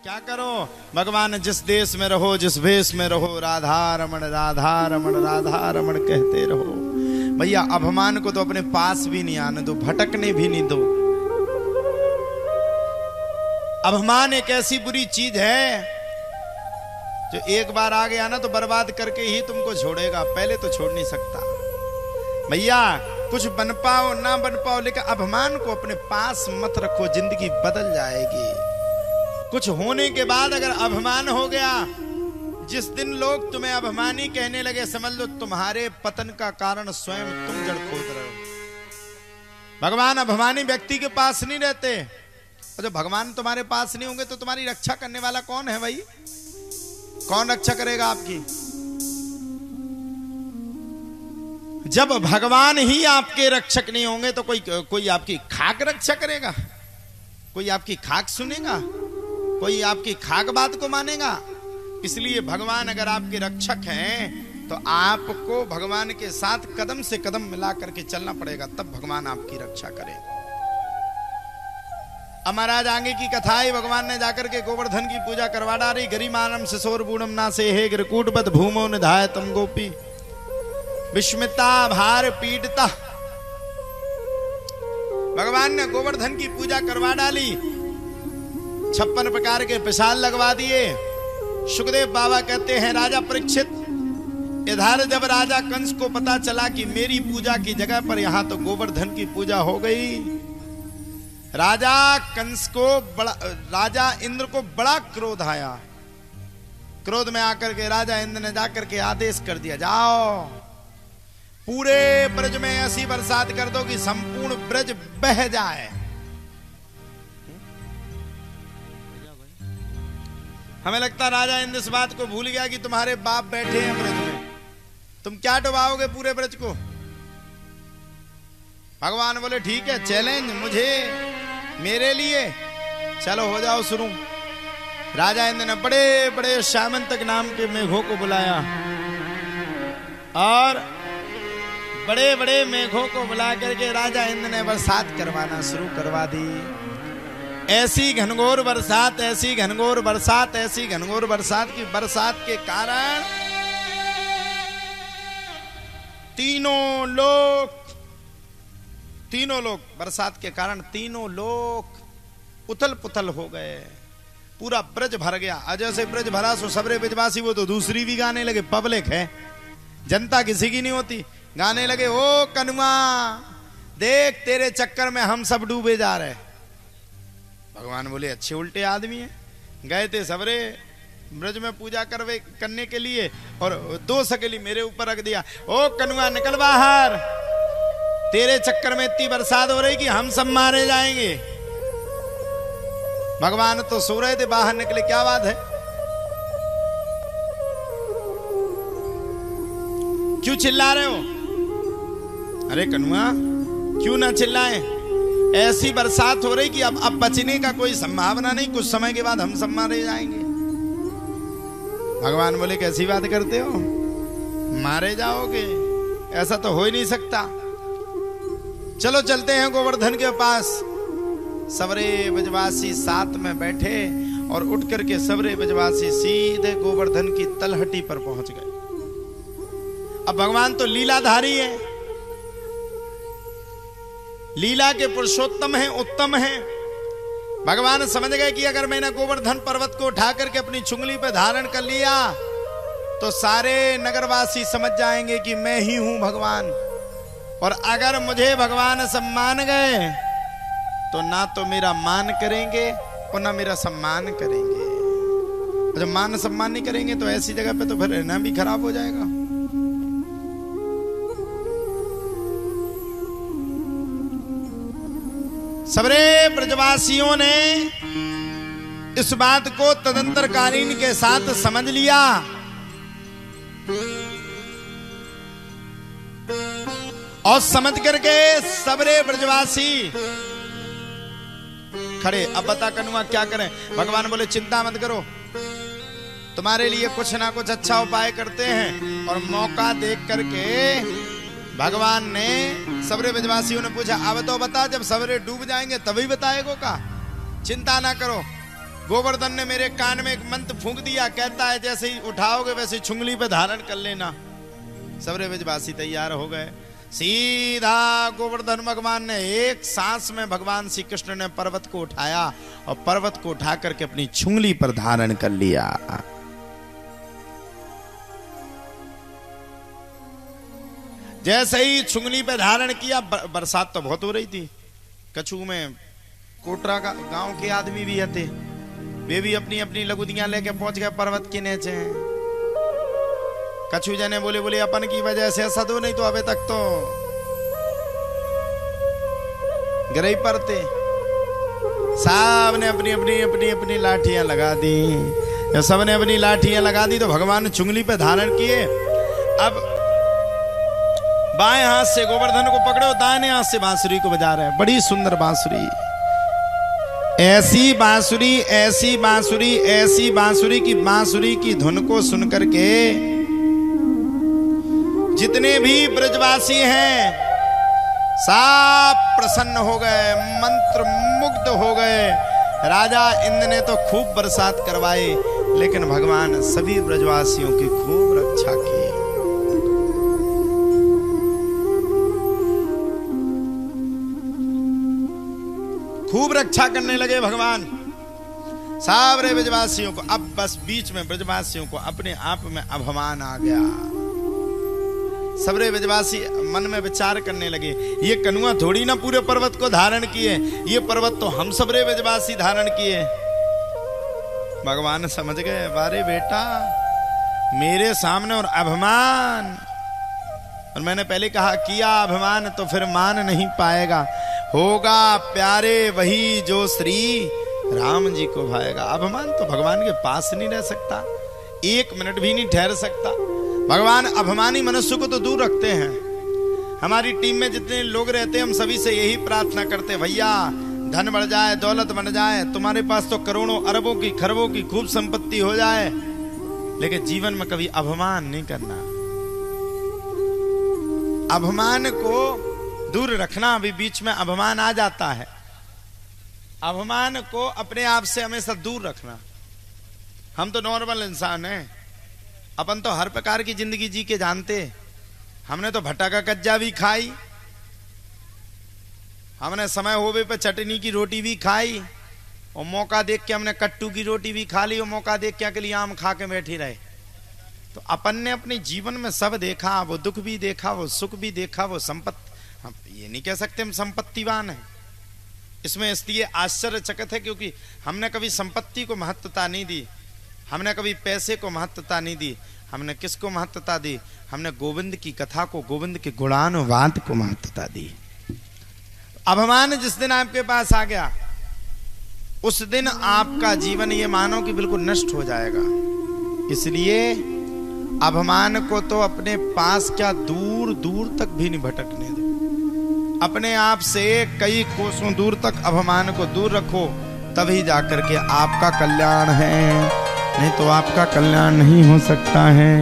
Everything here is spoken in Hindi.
क्या करो भगवान, जिस देश में रहो, जिस भेष में रहो, राधा रमण राधा रमण राधा रमण कहते रहो। भैया अभिमान को तो अपने पास भी नहीं आने दो, भटकने भी नहीं दो। अभिमान एक ऐसी बुरी चीज है जो एक बार आ गया ना तो बर्बाद करके ही तुमको छोड़ेगा, पहले तो छोड़ नहीं सकता। भैया कुछ बन पाओ ना बन पाओ, लेकिन अभिमान को अपने पास मत रखो, जिंदगी बदल जाएगी। कुछ होने के बाद अगर अभिमान हो गया, जिस दिन लोग तुम्हें अभिमानी कहने लगे, समझ लो तुम्हारे पतन का कारण स्वयं तुम जड़ खोद रहे हो। भगवान अभिमानी व्यक्ति के पास नहीं रहते, और जब भगवान तुम्हारे पास नहीं होंगे तो तुम्हारी रक्षा करने वाला कौन है भाई? कौन रक्षा करेगा आपकी? जब भगवान ही आपके रक्षक नहीं होंगे तो कोई आपकी खाक रक्षा करेगा? कोई आपकी खाक सुनेगा? कोई आपकी खाक बात को मानेगा? इसलिए भगवान अगर आपके रक्षक हैं तो आपको भगवान के साथ कदम से कदम मिला करके चलना पड़ेगा, तब भगवान आपकी रक्षा करेगा। महाराज आगे की कथा है, भगवान ने जाकर के गोवर्धन की पूजा करवा डाली। गरिमानम सिसोर बूढ़म नासे हे गिरकूटबत भूमो निधाय तम गोपी विस्मिता भार पीड़ता। भगवान ने गोवर्धन की पूजा करवा डाली, 56 प्रकार के पिशाल लगवा दिए। सुखदेव बाबा कहते हैं, राजा परीक्षित, इधर जब राजा कंस को पता चला कि मेरी पूजा की जगह पर यहां तो गोवर्धन की पूजा हो गई, राजा इंद्र को बड़ा क्रोध आया। क्रोध में आकर के राजा इंद्र ने जाकर के आदेश कर दिया, जाओ पूरे ब्रज में ऐसी बरसात कर दो कि संपूर्ण ब्रज बह जाए। हमें लगता राजा इंद्र इस बात को भूल गया कि तुम्हारे बाप बैठे हैं ब्रज में, तुम क्या डुबाओगे पूरे ब्रज को? भगवान बोले ठीक है, चैलेंज मुझे, मेरे लिए, चलो हो जाओ शुरू। राजा इंद्र ने बड़े बड़े सामंतक नाम के मेघों को बुलाया और बड़े बड़े मेघों को बुला करके राजा इंद्र ने बरसात करवाना शुरू करवा दी। ऐसी घनघोर बरसात, ऐसी घनघोर बरसात, ऐसी घनघोर बरसात की बरसात के कारण तीनों लोग बरसात के कारण तीनों लोग उथल पुथल हो गए। पूरा ब्रज भर गया। अजय से ब्रज भरा सो सबरे ब्रजवासी वो तो दूसरी भी गाने लगे, पब्लिक है, जनता किसी की नहीं होती। गाने लगे, ओ कनुआ देख तेरे चक्कर में हम सब डूबे जा रहे। भगवान बोले अच्छे उल्टे आदमी हैं। गए थे सबरे ब्रज में पूजा करने के लिए और 2 सकेली मेरे ऊपर रख दिया। ओ कनुआ निकल बाहर, तेरे चक्कर में इतनी बरसात हो रही कि हम सब मारे जाएंगे। भगवान तो सो रहे थे, बाहर निकले, क्या बात है, क्यों चिल्ला रहे हो? अरे कनुआ क्यों ना चिल्लाएं, ऐसी बरसात हो रही कि अब बचने का कोई संभावना नहीं, कुछ समय के बाद हम सब मारे जाएंगे। भगवान बोले कैसी बात करते हो, मारे जाओगे? ऐसा तो हो ही नहीं सकता। चलो चलते हैं गोवर्धन के पास। सबरे ब्रजवासी साथ में बैठे और उठ करके सबरे ब्रजवासी सीधे गोवर्धन की तलहटी पर पहुंच गए। अब भगवान तो लीलाधारी है, लीला के पुरुषोत्तम हैं, उत्तम हैं। भगवान समझ गए कि अगर मैंने गोवर्धन पर्वत को उठा करके अपनी चुंगली पे धारण कर लिया तो सारे नगरवासी समझ जाएंगे कि मैं ही हूं भगवान। और अगर मुझे भगवान सम्मान गए तो ना तो मेरा मान करेंगे और ना मेरा सम्मान करेंगे। जब मान सम्मान नहीं करेंगे तो ऐसी जगह पे तो फिर रहना भी खराब हो जाएगा। सबरे ब्रजवासियों ने इस बात को तदंतरकालीन के साथ समझ लिया और समझ करके सबरे ब्रजवासी खड़े। अब बता कनुआ क्या करें? भगवान बोले चिंता मत करो, तुम्हारे लिए कुछ ना कुछ अच्छा उपाय करते हैं। और मौका देख करके भगवान ने सबरे ब्रजवासियों ने पूछा, अब तो बता, जब सबरे डूब जाएंगे तभी बताएगो का? चिंता ना करो, गोवर्धन ने मेरे कान में एक मंत्र फूंक दिया, कहता है जैसे ही उठाओगे वैसे चुंगली पे धारण कर लेना। सबरे ब्रजवासी तैयार हो गए। सीधा गोवर्धन भगवान ने एक सांस में भगवान श्री कृष्ण ने पर्वत को उठाया और पर्वत को उठा करके अपनी चुंगली पर धारण कर लिया। जैसे ही चुंगली पे धारण किया, बरसात तो बहुत हो रही थी। कछु में कोटरा का गांव के आदमी भी थे, वे भी अपनी अपनी लगुदियां लेके पहुंच गए पर्वत के नीचे। कछु जने बोले बोले अपन की वजह से ऐसा तो नहीं, तो अबे तक तो गिरे पर थे। सब ने अपनी अपनी अपनी अपनी लाठियां लगा दी। जब सबने अपनी लाठियां लगा दी तो भगवान ने चुंगली पे धारण किए। अब बाएं हाथ से गोवर्धन को पकड़ो, दाहिने हाथ से बांसुरी को बजा रहे हैं। बड़ी सुंदर बांसुरी, ऐसी बांसुरी, ऐसी बांसुरी, ऐसी बांसुरी की बांसुरी की धुन को सुनकर के जितने भी ब्रजवासी हैं सब प्रसन्न हो गए, मंत्र मुग्ध हो गए। राजा इंद्र ने तो खूब बरसात करवाई, लेकिन भगवान सभी ब्रजवासियों की खूब रक्षा की। खूब रक्षा करने लगे भगवान सारे ब्रजवासियों को। अब बस बीच में ब्रजवासियों को अपने आप में अभिमान आ गया। सबरे ब्रजवासी मन में विचार करने लगे, ये कनुआ थोड़ी ना पूरे पर्वत को धारण किए, ये पर्वत तो हम सबरे ब्रजवासी धारण किए। भगवान समझ गए, बारे बेटा मेरे सामने और अभिमान, और मैंने पहले कहा किया अभिमान तो फिर मान नहीं पाएगा। होगा प्यारे वही जो श्री राम जी को भाएगा। अभिमान तो भगवान के पास नहीं रह सकता, एक मिनट भी नहीं ठहर सकता। भगवान अभिमानी मनुष्य को तो दूर रखते हैं। हमारी टीम में जितने लोग रहते हैं हम सभी से यही प्रार्थना करते, भैया धन बढ़ जाए, दौलत बढ़ जाए, तुम्हारे पास तो करोड़ों अरबों की खरबों की खूब संपत्ति हो जाए, लेकिन जीवन में कभी अभिमान नहीं करना। अभिमान को दूर रखना। अभी बीच में अभिमान आ जाता है, अभिमान को अपने आप से हमेशा दूर रखना। हम तो नॉर्मल इंसान हैं, अपन तो हर प्रकार की जिंदगी जी के जानते। हमने तो भट्टा का कज्जा भी खाई, हमने समय होवे पे चटनी की रोटी भी खाई, और मौका देख के हमने कट्टू की रोटी भी खा ली, और मौका देख के अकेली आम खा के बैठी रहे। तो अपन ने अपने जीवन में सब देखा, वो दुख भी देखा, वो सुख भी देखा, वो संपत्ति, हम ये नहीं कह सकते हम संपत्तिवान हैं। इसमें इसलिए आश्चर्यचकित है क्योंकि हमने कभी संपत्ति को महत्वता नहीं दी, हमने कभी पैसे को महत्वता नहीं दी। हमने किसको महत्वता दी? हमने गोविंद की कथा को, गोविंद के गुणानुवाद को महत्वता दी। अभिमान जिस दिन आपके पास आ गया, उस दिन आपका जीवन ये मानो कि बिल्कुल नष्ट हो जाएगा। इसलिए अभिमान को तो अपने पास क्या, दूर दूर तक भी नहीं भटकने दो। अपने आप से कई कोसों दूर तक अभिमान को दूर रखो, तभी जाकर के आपका कल्याण है, नहीं तो आपका कल्याण नहीं हो सकता है।